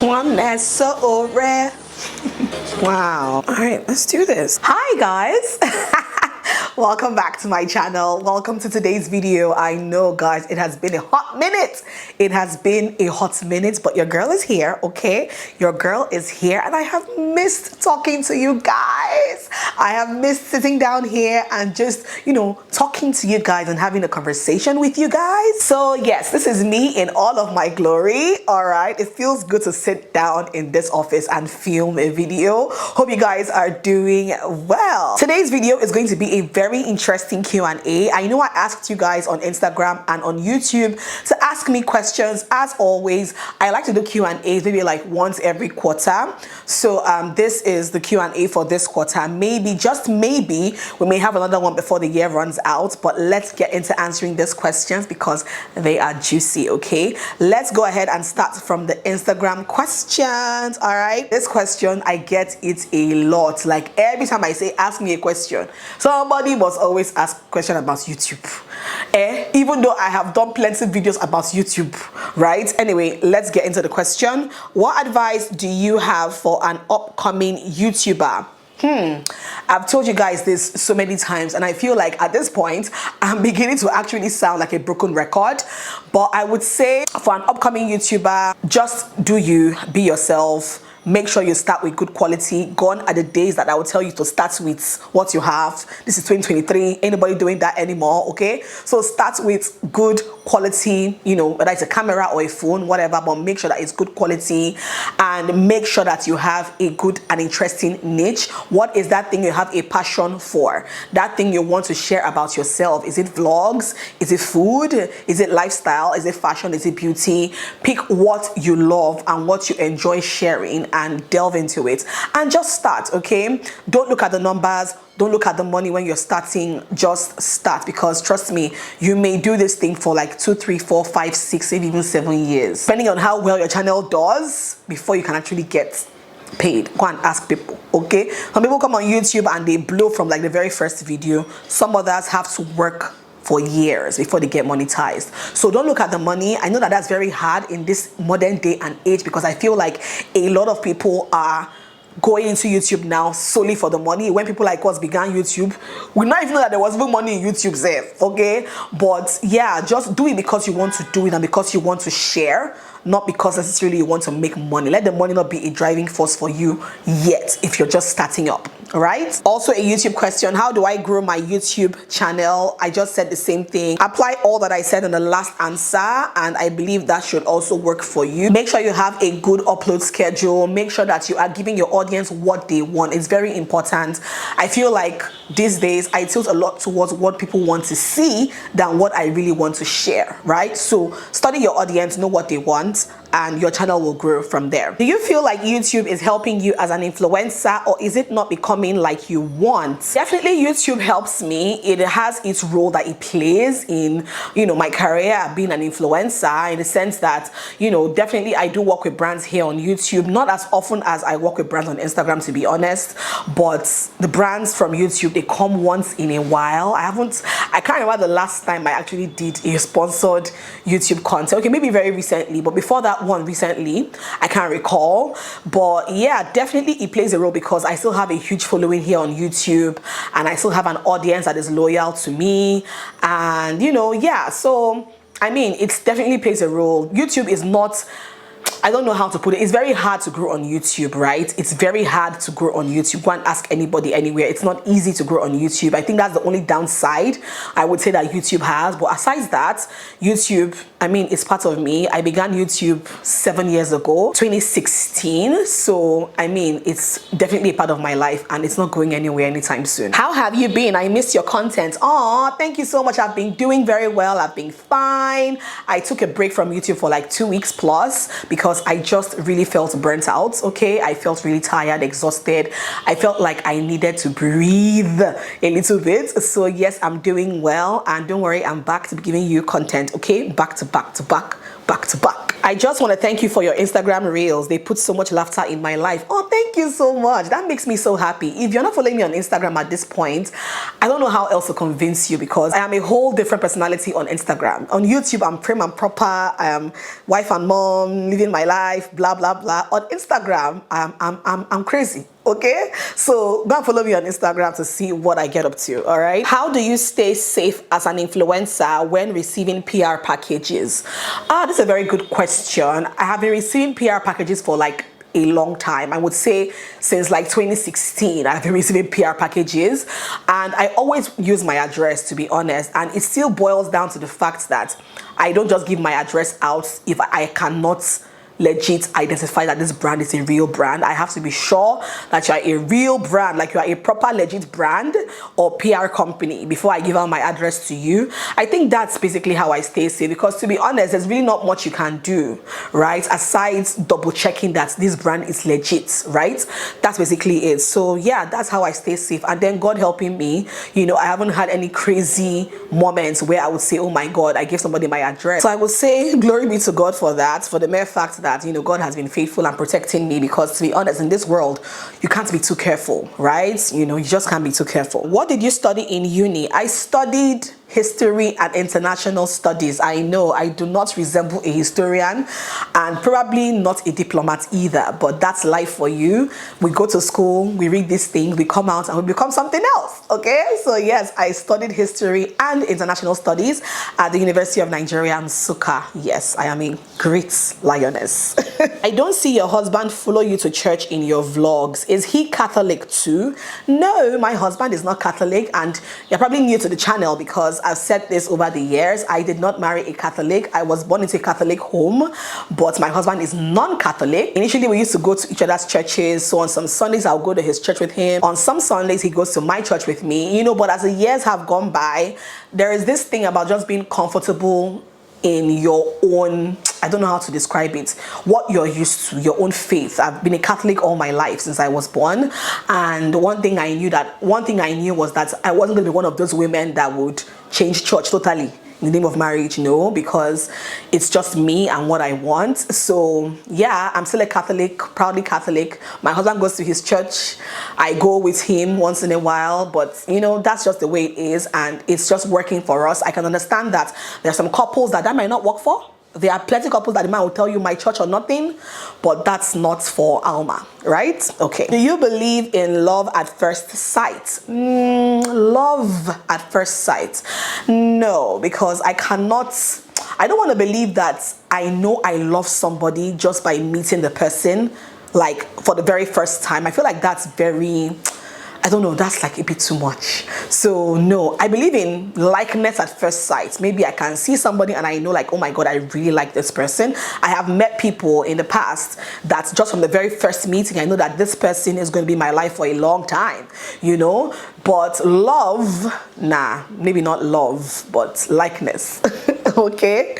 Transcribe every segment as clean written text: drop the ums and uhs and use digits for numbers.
One that's so rare. Wow. All right, let's do this. Hi guys. Welcome back to my channel. Welcome to today's video. I know guys, it has been a hot minute. It has been a hot minute, but your girl is here, okay? Your girl is here and I have missed talking to you guys. I have missed sitting down here and just, talking to you guys and having a conversation with you guys. So yes, this is me in all of my glory, all right? It feels good to sit down in this office and film a video. Hope you guys are doing well. Today's video is going to be a very interesting Q&A. I know I asked you guys on Instagram and on YouTube to ask me questions. As always, I like to do Q&As maybe like once every quarter. So this is the Q&A for this quarter. Maybe, just maybe, we may have another one before the year runs out, but let's get into answering these questions because they are juicy, okay? Let's go ahead and start from the Instagram questions, all right? This question, I get it a lot. Like every time I say, ask me a question, somebody must always ask a question about YouTube. Even though I have done plenty of videos about YouTube, right? Anyway, let's get into the question. What advice do you have for an upcoming YouTuber? I've told you guys this so many times and I feel like at this point I'm beginning to actually sound like a broken record, but I would say for an upcoming YouTuber, just do you, be yourself. Make sure you start with good quality. Gone are the days that I will tell you to start with what you have. This is 2023. Anybody doing that anymore, okay? So start with good quality, whether it's a camera or a phone, whatever, but make sure that it's good quality and make sure that you have a good and interesting niche. What is that thing you have a passion for? That thing you want to share about yourself? Is it vlogs? Is it food? Is it lifestyle? Is it fashion? Is it beauty? Pick what you love and what you enjoy sharing and delve into it and just start, okay? Don't look at the numbers. Don't look at the money when you're starting. Just start, because trust me, you may do this thing for like 2, 3, 4, 5, 6, maybe even 7 years, depending on how well your channel does before you can actually get paid. Go and ask people, okay? Some people come on YouTube and they blow from like the very first video. Some others have to work for years before they get monetized. So don't look at the money. I know that that's very hard in this modern day and age because I feel like a lot of people are going into YouTube now solely for the money. When people like us began YouTube, we not even know that there was even money in YouTube there, okay? But yeah, just do it because you want to do it and because you want to share, not because necessarily you want to make money. Let the money not be a driving force for you yet if you're just starting up. All right. Also a YouTube question. How do I grow my YouTube channel? I just said the same thing. Apply all that I said in the last answer and I believe that should also work for you. Make sure you have a good upload schedule. Make sure that you are giving your audience what they want. It's very important. I feel like these days I tilt a lot towards what people want to see than what I really want to share, right? So study your audience, know what they want, and your channel will grow from there. Do you feel like YouTube is helping you as an influencer, or is it not becoming like you want? Definitely YouTube helps me. It has its role that it plays in, my career being an influencer, in the sense that, definitely I do work with brands here on YouTube, not as often as I work with brands on Instagram, to be honest, but the brands from YouTube, they come once in a while. I can't remember the last time I actually did a sponsored YouTube content. Okay, maybe very recently, but before that one recently, I can't recall. But yeah, definitely it plays a role because I still have a huge following here on YouTube and I still have an audience that is loyal to me, and yeah, so I mean, it definitely plays a role. YouTube is not, I don't know how to put it. It's very hard to grow on YouTube, right? It's very hard to grow on YouTube. Go and ask anybody anywhere. It's not easy to grow on YouTube. I think that's the only downside I would say that YouTube has. But aside that, YouTube, I mean, it's part of me. I began YouTube 7 years ago, 2016. So, I mean, it's definitely a part of my life and it's not going anywhere anytime soon. How have you been? I missed your content. Oh, thank you so much. I've been doing very well. I've been fine. I took a break from YouTube for like 2 weeks plus because I just really felt burnt out, okay? I felt really tired, exhausted. I felt like I needed to breathe a little bit. So yes, I'm doing well, and don't worry, I'm back to be giving you content, okay? Back to back to back, back to back. I just want to thank you for your Instagram reels. They put so much laughter in my life. Oh, thank you so much. That makes me so happy. If you're not following me on Instagram at this point, I don't know how else to convince you, because I am a whole different personality on Instagram. On YouTube, I'm prim and proper. I am wife and mom, living my life, blah, blah, blah. On Instagram, I'm crazy. Okay, so go and follow me on Instagram to see what I get up to. All right, how do you stay safe as an influencer when receiving PR packages? This is a very good question. I have been receiving PR packages for like a long time. I would say since like 2016 I've been receiving PR packages, and I always use my address, to be honest, and it still boils down to the fact that I don't just give my address out if I cannot legit identify that this brand is a real brand. I have to be sure that you are a real brand, like you are a proper legit brand or PR company, before I give out my address to you. I think that's basically how I stay safe, because to be honest, there's really not much you can do, right, aside double checking that this brand is legit, right? That's basically it. So yeah, that's how I stay safe. And then God helping me, you know, I haven't had any crazy moments where I would say, oh my God, I gave somebody my address. So I would say glory be to God for that, for the mere fact that, you know, God has been faithful and protecting me, because to be honest, in this world you can't be too careful, right? You know, you just can't be too careful. What did you study in uni? I studied history and international studies. I know I do not resemble a historian, and probably not a diplomat either, but that's life for you. We go to school, we read these things, we come out and we become something else. Okay, so yes, I studied history and international studies at the University of Nigeria, Nsukka. Yes, I am a great lioness. I don't see your husband follow you to church in your vlogs. Is he Catholic too? No, my husband is not Catholic, and you're probably new to the channel because I've said this over the years. I did not marry a Catholic. I was born into a Catholic home, but my husband is non-Catholic. Initially, we used to go to each other's churches. So on some Sundays, I'll go to his church with him. On some Sundays, he goes to my church with me, you know, but as the years have gone by, there is this thing about just being comfortable in your own, I don't know how to describe it, what you're used to, your own faith. I've been a Catholic all my life since I was born, and one thing I knew was that I wasn't going to be one of those women that would change church totally in the name of marriage, no, because it's just me and what I want. So yeah, I'm still a Catholic, proudly Catholic. My husband goes to his church, I go with him once in a while, but you know, that's just the way it is, and it's just working for us. I can understand that there are some couples that might not work for. There are plenty of couples that the man will tell you my church or nothing, but that's not for Alma, right? Okay. Do you believe in love at first sight? Love at first sight? No, because I don't want to believe that I know I love somebody just by meeting the person, like for the very first time. I feel like that's very, I don't know, that's like a bit too much. So no, I believe in likeness at first sight. Maybe I can see somebody and I know like, oh my God, I really like this person. I have met people in the past that just from the very first meeting, I know that this person is going to be my life for a long time, you know. But love, nah, maybe not love, but likeness. Okay.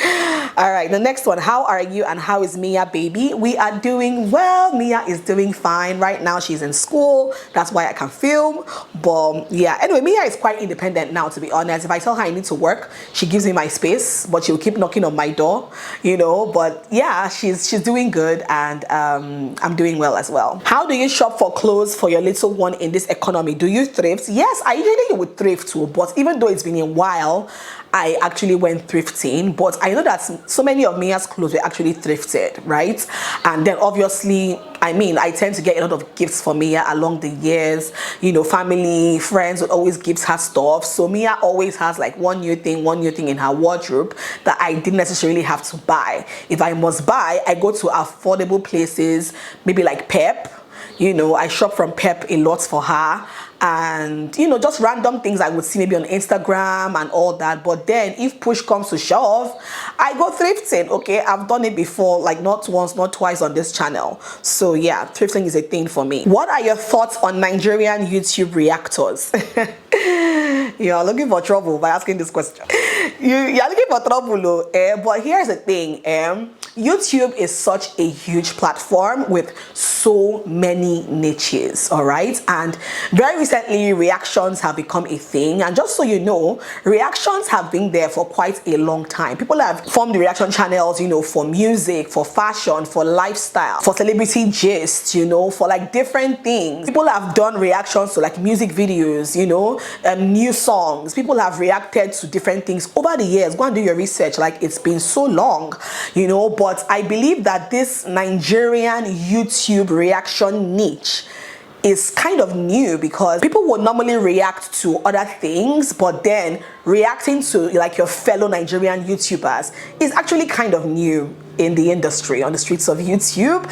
All right, the next one. How are you and how is Mia, baby? We are doing well. Mia is doing fine right now. She's in school, that's why I can film. But yeah, anyway, Mia is quite independent now, to be honest. If I tell her I need to work, she gives me my space, but she'll keep knocking on my door, you know. But yeah, she's doing good, and I'm doing well as well. How do you shop for clothes for your little one in this economy? Do you thrift? Yes, I usually would thrift too, but even though it's been a while, I actually went thrifting. But I know that so many of Mia's clothes were actually thrifted, right? And then obviously, I mean, I tend to get a lot of gifts for Mia along the years. You know, family, friends would always give her stuff. So Mia always has like one new thing in her wardrobe that I didn't necessarily have to buy. If I must buy, I go to affordable places, maybe like Pep. You know, I shop from Pep a lot for her. And you know, just random things I would see maybe on Instagram and all that. But then if push comes to shove, I go thrifting. Okay, I've done it before, like not once, not twice on this channel. So yeah, thrifting is a thing for me. What are your thoughts on Nigerian YouTube reactors? You're looking for trouble by asking this question. You're looking for trouble, but here's the thing. YouTube is such a huge platform with so many niches, all right? And very recently, reactions have become a thing. And just so you know, reactions have been there for quite a long time. People have formed reaction channels, you know, for music, for fashion, for lifestyle, for celebrity gist, you know, for like different things. People have done reactions to like music videos, you know, new songs. People have reacted to different things over the years. Go and do your research. Like, it's been so long, you know. But I believe that this Nigerian YouTube reaction niche is kind of new, because people would normally react to other things, but then reacting to like your fellow Nigerian YouTubers is actually kind of new in the industry, on the streets of YouTube.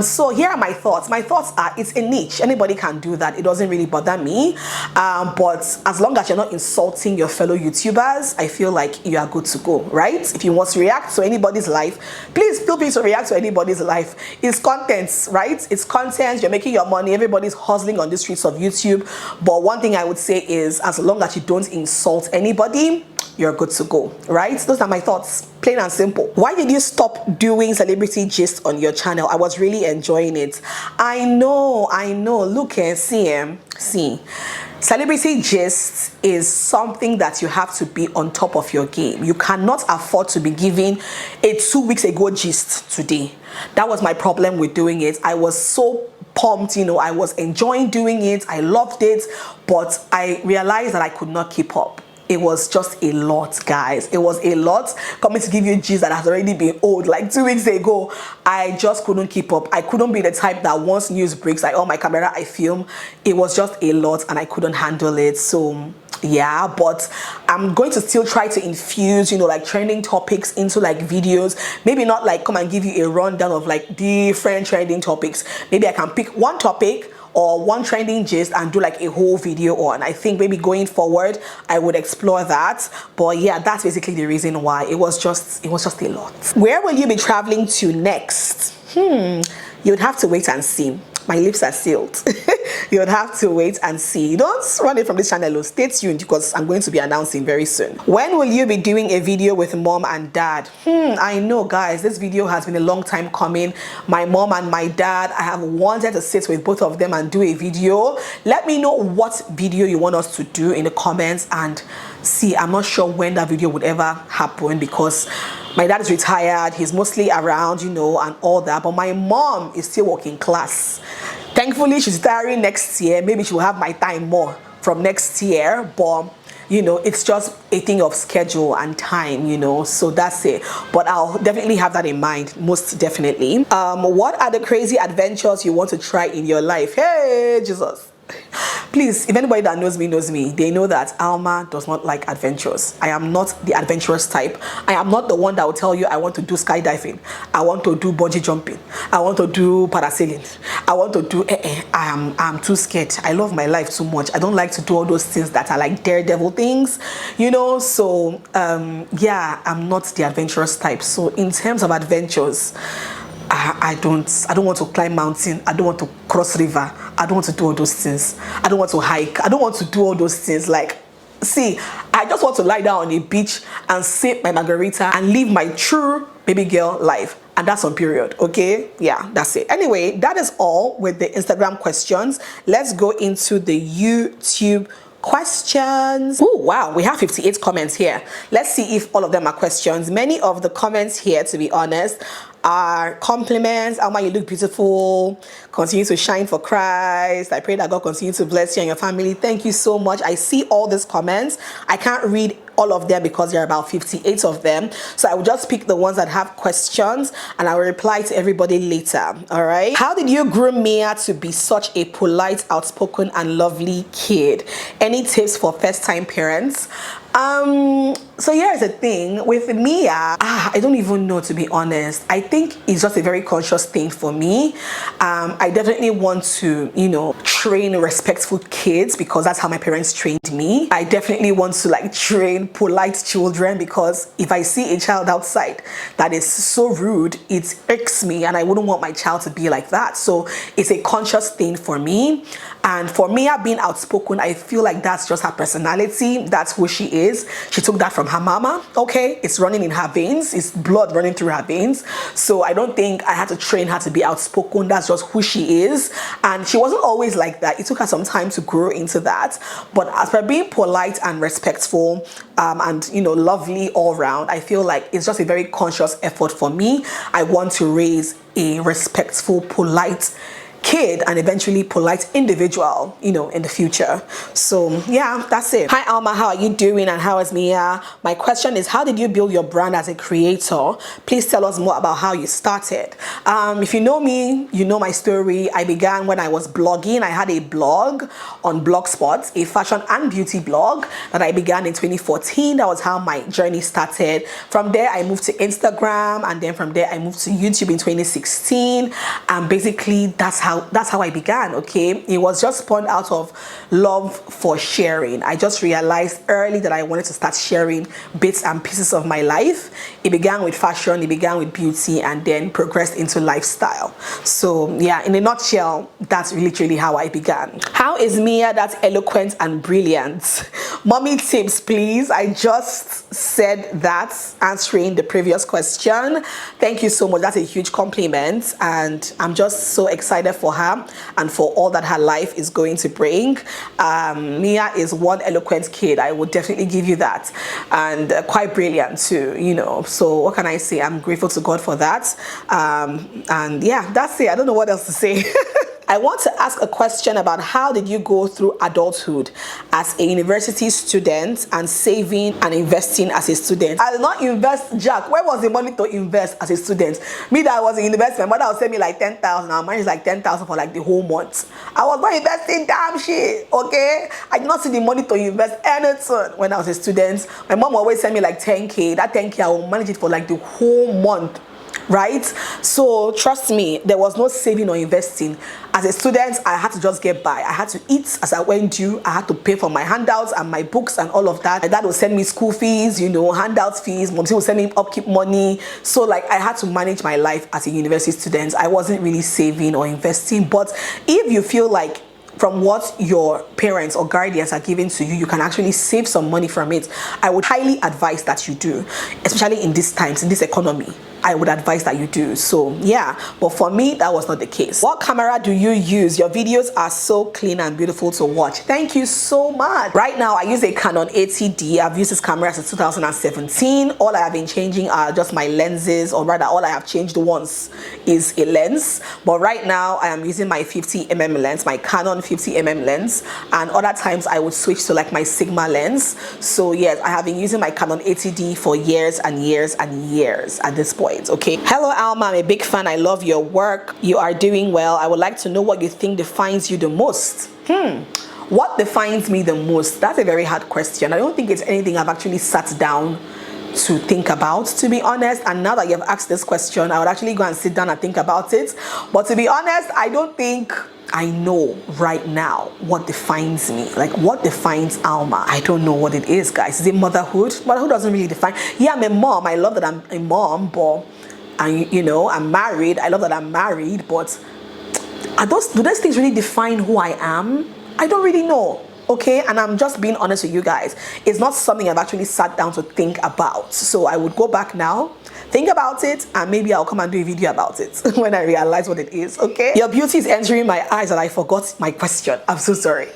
So here are my thoughts. My thoughts are, it's a niche. Anybody can do that. It doesn't really bother me. But as long as you're not insulting your fellow YouTubers, I feel like you are good to go, right? If you want to react to anybody's life, please feel free to react to anybody's life. It's content, right? It's content. You're making your money. Everybody's hustling on the streets of YouTube. But one thing I would say is, as long as you don't insult anybody, you're good to go, right? Those are my thoughts, plain and simple. Why did you stop doing celebrity gist on your channel? I was really enjoying it. I know. Look and see. Celebrity gist is something that you have to be on top of your game. You cannot afford to be giving a 2 weeks ago gist today. That was my problem with doing it. I was so pumped, you know, I was enjoying doing it. I loved it, but I realized that I could not keep up. It was just a lot, guys. It was a lot. Coming to give you gist that has already been old like 2 weeks ago, I just couldn't keep up. I couldn't be the type that once news breaks, I on my camera, I film. It was just a lot and I couldn't handle it. So yeah, but I'm going to still try to infuse, you know, like trending topics into like videos. Maybe not like come and give you a rundown of like different trending topics. Maybe I can pick one topic or one trending gist and do like a whole video on. I think maybe going forward I would explore that. But yeah, that's basically the reason why. It was just a lot. Where will you be traveling to next? You'd have to wait and see. My lips are sealed. You'd have to wait and see. Don't run it from this channel. Stay tuned, because I'm going to be announcing very soon. When will you be doing a video with mom and dad? I know, guys, this video has been a long time coming. My mom and my dad, I have wanted to sit with both of them and do a video. Let me know what video you want us to do in the comments, and see, I'm not sure when that video would ever happen, because my dad is retired. He's mostly around, you know, and all that. But my mom is still working class. Thankfully, she's retiring next year. Maybe she will have my time more from next year. But, you know, it's just a thing of schedule and time, you know. So that's it. But I'll definitely have that in mind, most definitely. What are the crazy adventures you want to try in your life? Hey, Jesus. Please, if anybody that knows me, they know that Alma does not like adventures. I am not the adventurous type. I am not the one that will tell you I want to do skydiving, I want to do bungee jumping, I want to do parasailing, I want to do I'm too scared. I love my life too much. I don't like to do all those things that are like daredevil things, you know. So yeah, I'm not the adventurous type. So in terms of adventures, I don't want to climb mountain. I don't want to cross river. I don't want to do all those things. I don't want to hike. I don't want to do all those things. Like, see, I just want to lie down on a beach and sip my margarita and live my true baby girl life. And that's on period, okay? Yeah, that's it. Anyway, that is all with the Instagram questions. Let's go into the YouTube questions. Oh wow, we have 58 comments here. Let's see if all of them are questions. Many of the comments here, to be honest, are compliments. Alma, you look beautiful. Continue to shine for Christ. I pray that God continue to bless you and your family. Thank you so much. I see all these comments. I can't read all of them because there are about 58 of them. So I will just pick the ones that have questions and I will reply to everybody later. All right. How did you groom Mia to be such a polite, outspoken, and lovely kid? Any tips for first-time parents? So here's the thing with Mia. I don't even know, to be honest. I think it's just a very conscious thing for me. I definitely want to, you know, train respectful kids because that's how my parents trained me. I definitely want to like train polite children, because if I see a child outside that is so rude, it irks me, and I wouldn't want my child to be like that. So it's a conscious thing for me. And for Mia being outspoken, I feel like that's just her personality. That's who she is. She took that from her mama. Okay, it's running in her veins. It's blood running through her veins. So I don't think I had to train her to be outspoken. That's just who she is. And she wasn't always like that. It took her some time to grow into that. But as for being polite and respectful, and lovely all around, I feel like it's just a very conscious effort for me. I want to raise a respectful, polite kid, and eventually polite individual, in the future. So yeah, that's it. Hi Alma, how are you doing, and how is Mia? My question is, how did you build your brand as a creator? Please tell us more about how you started. If you know me, you know my story. I began when I was blogging. I had a blog on Blogspot, a fashion and beauty blog that I began in 2014. That was how my journey started. From there I moved to Instagram, and then from there I moved to YouTube in 2016, and basically that's how I began. Okay, it was just born out of love for sharing. I just realized early that I wanted to start sharing bits and pieces of my life. It began with fashion, it began with beauty, and then progressed into lifestyle. So yeah, in a nutshell, that's literally how I began. How is Mia that's eloquent and brilliant? Mommy tips, please. I just said that, answering the previous question. Thank you so much. That's a huge compliment, and I'm just so excited for her and for all that her life is going to bring. Mia is one eloquent kid, I would definitely give you that, and quite brilliant too, so what can I say? I'm grateful to God for that. And yeah, that's it. I don't know what else to say. I want to ask a question about how did you go through adulthood as a university student and saving and investing as a student? I did not invest jack. Where was the money to invest as a student? Me that I was in university, my mother would send me like 10,000. Now mine is like 10,000 for like the whole month. I was not investing damn shit, okay? I did not see the money to invest anything when I was a student. My mom always send me like 10K. That 10K I will manage it for like the whole month. Right? So trust me, there was no saving or investing. As a student, I had to just get by. I had to eat as I went due. I had to pay for my handouts and my books and all of that. My dad would send me school fees, handouts fees. Mom would send me upkeep money. So like I had to manage my life as a university student. I wasn't really saving or investing. But if you feel like from what your parents or guardians are giving to you, you can actually save some money from it, I would highly advise that you do, especially in these times, in this economy. I would advise that you do. So yeah, but for me, that was not the case. What camera do you use? Your videos are so clean and beautiful to watch. Thank you so much. Right now, I use a Canon 80D. I've used this camera since 2017. All I have been changing are just my lenses, or rather, all I have changed once is a lens. But right now, I am using my 50mm lens, my Canon 50mm lens, and other times I would switch to like my Sigma lens. So yes, I have been using my Canon 80D for years and years and years at this point. Okay. Hello Alma, I'm a big fan. I love your work. You are doing well. I would like to know what you think defines you the most. What defines me the most? That's a very hard question. I don't think it's anything I've actually sat down to think about, to be honest. And now that you've asked this question, I would actually go and sit down and think about it. But to be honest, I don't think I know right now what defines me. Like, what defines Alma? I don't know what it is, guys. Is it motherhood? Motherhood doesn't really define. Yeah, I'm a mom. I love that I'm a mom, but I'm married. I love that I'm married, but do those things really define who I am? I don't really know. Okay, and I'm just being honest with you guys. It's not something I've actually sat down to think about. So I would go back now, think about it, and maybe I'll come and do a video about it when I realize what it is. Okay, your beauty is entering my eyes and I forgot my question. I'm so sorry.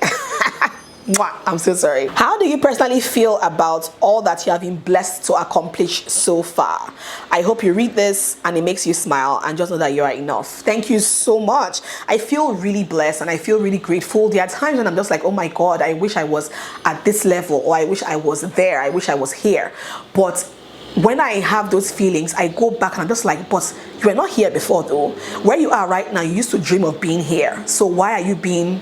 I'm so sorry. How do you personally feel about all that you have been blessed to accomplish so far? I hope you read this and it makes you smile, and just know that you are enough. Thank you so much. I feel really blessed and I feel really grateful. There are times when I'm just like, oh my God, I wish I was at this level, or I wish I was there, I wish I was here. But when I have those feelings, I go back and I'm just like, but you were not here before though. Where you are right now, you used to dream of being here. So why are you being,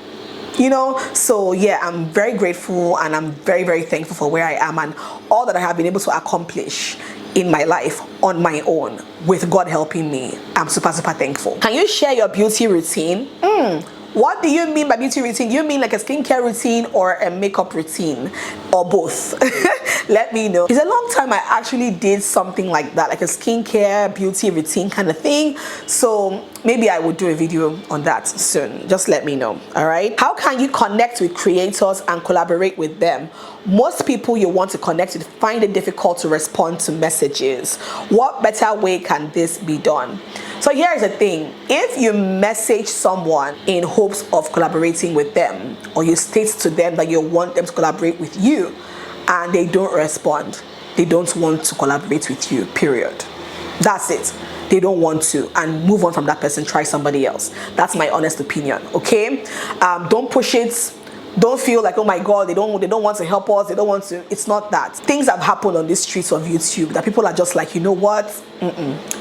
so yeah, I'm very grateful and I'm very, very thankful for where I am and all that I have been able to accomplish in my life on my own with God helping me. I'm super, super thankful. Can you share your beauty routine? What do you mean by beauty routine? Do you mean like a skincare routine or a makeup routine, or both? Let me know. It's a long time I actually did something like that, like a skincare beauty routine kind of thing. So maybe I will do a video on that soon. Just let me know. All right. How can you connect with creators and collaborate with them? Most people you want to connect with find it difficult to respond to messages. What better way can this be done? So here's the thing. If you message someone in hopes of collaborating with them, or you state to them that you want them to collaborate with you, and they don't respond, they don't want to collaborate with you, period. That's it. They don't want to, and move on from that person. Try somebody else. That's my honest opinion. Okay. Don't push it. Don't feel like, oh my god, they don't want to help us, they don't want to. It's not that. Things have happened on the streets of YouTube that people are just like, you know what,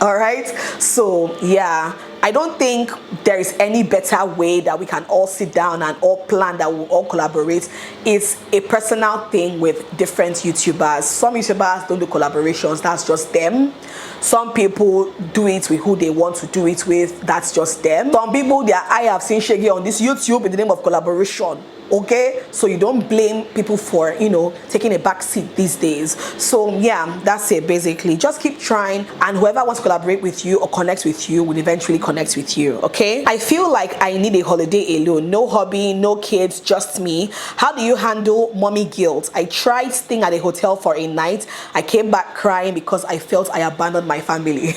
all right. So yeah, I don't think there is any better way that we can all sit down and all plan that we'll all collaborate. It's a personal thing with different YouTubers. Some YouTubers don't do collaborations, that's just them. Some people do it with who they want to do it with, that's just them. Some people, I have seen shaggy on this YouTube in the name of collaboration. Okay, so you don't blame people for, you know, taking a back seat these days. So yeah, that's it basically. Just keep trying, and whoever wants to collaborate with you or connect with you will eventually connect with you. Okay, I feel like I need a holiday alone. No hobby, no kids, just me. How do you handle mommy guilt? I tried staying at a hotel for a night. I came back crying because I felt I abandoned my family.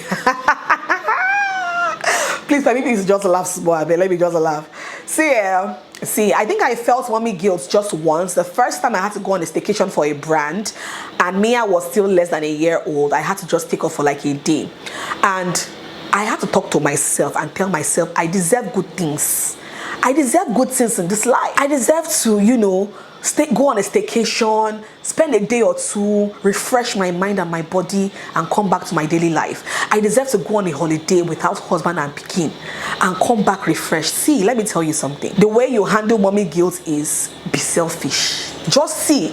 Please, maybe it's just a laugh, small, but let me just laugh. See, I think I felt mommy guilt just once. The first time I had to go on a staycation for a brand, and Mia was still less than a year old. I had to just take off for like a day, and I had to talk to myself and tell myself I deserve good things. I deserve good things in this life. I deserve to, you know, go on a staycation, spend a day or two, refresh my mind and my body, and come back to my daily life. I deserve to go on a holiday without husband and pikin and come back refreshed. See, let me tell you something. The way you handle mommy guilt is be selfish. Just see,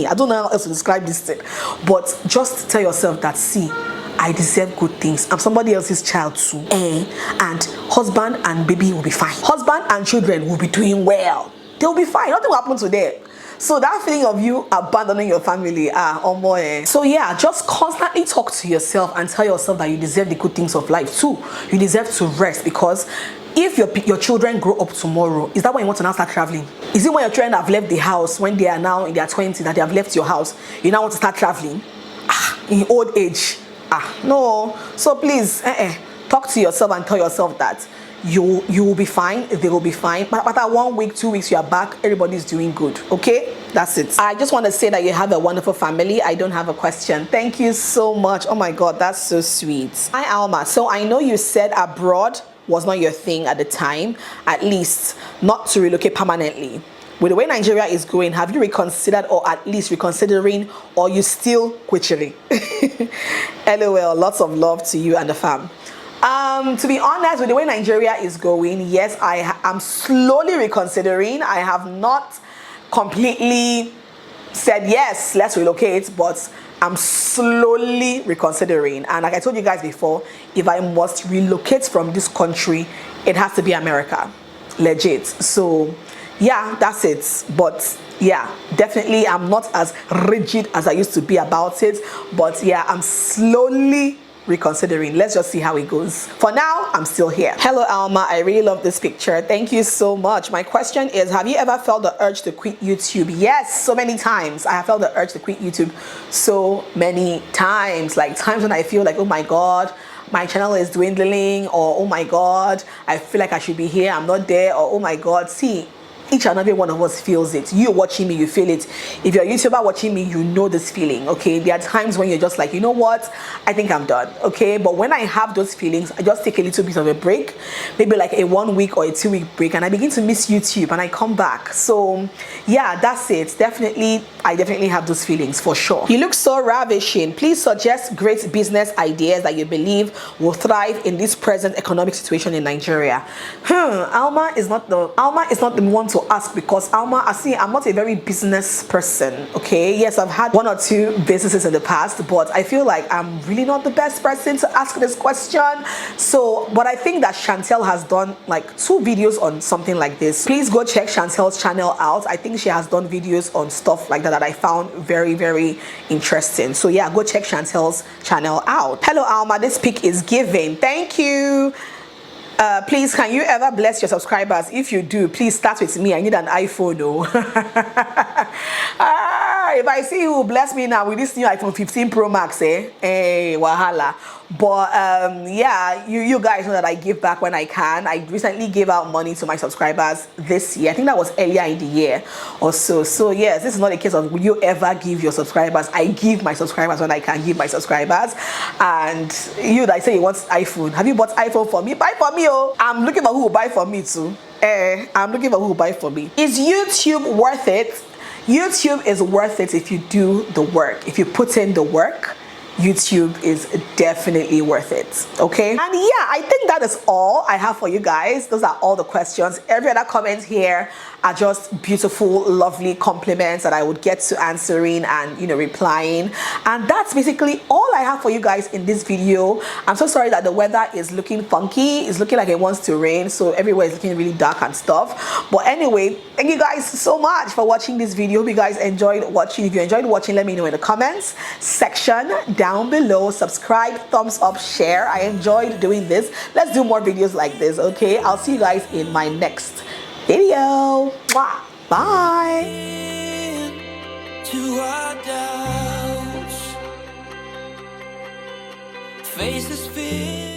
I don't know how else to describe this thing, but just tell yourself that, see, I deserve good things. I'm somebody else's child too. And husband and baby will be fine. Husband and children will be doing well. They'll be fine. Nothing will happen to them. So that feeling of you abandoning your family, So yeah, just constantly talk to yourself and tell yourself that you deserve the good things of life too. You deserve to rest, because if your children grow up tomorrow, is that when you want to now start traveling? Is it when your children have left the house, when they are now in their 20s, that they have left your house, you now want to start traveling? In old age? No. So please, talk to yourself and tell yourself that you will be fine, they will be fine. But after 1 week, 2 weeks, you are back, everybody's doing good. Okay, that's it. I just want to say that you have a wonderful family. I don't have a question. Thank you so much. Oh my god, that's so sweet. Hi Alma, so I know you said abroad was not your thing at the time, at least not to relocate permanently. With the way Nigeria is going, have you reconsidered, or at least reconsidering, or you still quitting? LOL, lots of love to you and the fam. To be honest, with the way Nigeria is going, yes, I am slowly reconsidering. I have not completely said yes, let's relocate, but I'm slowly reconsidering. And like I told you guys before, if I must relocate from this country, it has to be America, legit. So yeah, that's it. But yeah, definitely I'm not as rigid as I used to be about it, but yeah, I'm slowly reconsidering. Let's just see how it goes. For now, I'm still here. Hello Alma, I really love this picture. Thank you so much. My question is, have you ever felt the urge to quit YouTube? Yes, so many times. I have felt the urge to quit YouTube so many times. Like times when I feel like, oh my god, my channel is dwindling, or oh my god, I feel like I should be here, I'm not there, or oh my god. See, each and every one of us feels it. You watching me, you feel it. If you're a YouTuber watching me, you know this feeling, okay? There are times when you're just like, you know what, I think I'm done, okay? But when I have those feelings, I just take a little bit of a break, maybe like a 1 week or a 2 week break, and I begin to miss YouTube, and I come back. So yeah, that's it. Definitely, I definitely have those feelings for sure. You look so ravishing. Please suggest great business ideas that you believe will thrive in this present economic situation in Nigeria. Alma is not the one to to ask, because Alma, I'm not a very business person, okay? Yes, I've had 1 or 2 businesses in the past, but I feel like I'm really not the best person to ask this question. So, but I think that Chantel has done like 2 videos on something like this. Please go check Chantel's channel out. I think she has done videos on stuff like that I found very, very interesting. So yeah, go check Chantel's channel out. Hello Alma, this pic is giving. Thank you. Please, can you ever bless your subscribers? If you do, please start with me. I need an iPhone, though. If I see you bless me now with this new iPhone 15 Pro Max, hey, wahala. But yeah, you guys know that I give back when I can. I recently gave out money to my subscribers this year. I think that was earlier in the year or so. So yes, this is not a case of will you ever give your subscribers. I give my subscribers when I can give my subscribers. And you that say you want iPhone, have you bought iPhone for me? Buy for me, oh. I'm looking for who will buy for me too. I'm looking for who will buy for me. Is YouTube worth it? YouTube is worth it if you do the work. If you put in the work, YouTube is definitely worth it, okay? And yeah, I think that is all I have for you guys. Those are all the questions. Every other comment here are just beautiful, lovely compliments that I would get to answering and, you know, replying. And that's basically all I have for you guys in this video. I'm so sorry that the weather is looking funky. It's looking like it wants to rain, so everywhere is looking really dark and stuff. But anyway, thank you guys so much for watching this video. Hope you guys enjoyed watching. If you enjoyed watching, let me know in the comments section down below. Subscribe, thumbs up, share. I enjoyed doing this. Let's do more videos like this, okay? I'll see you guys in my next video. Mwah. Bye. To our doubts, faces fear.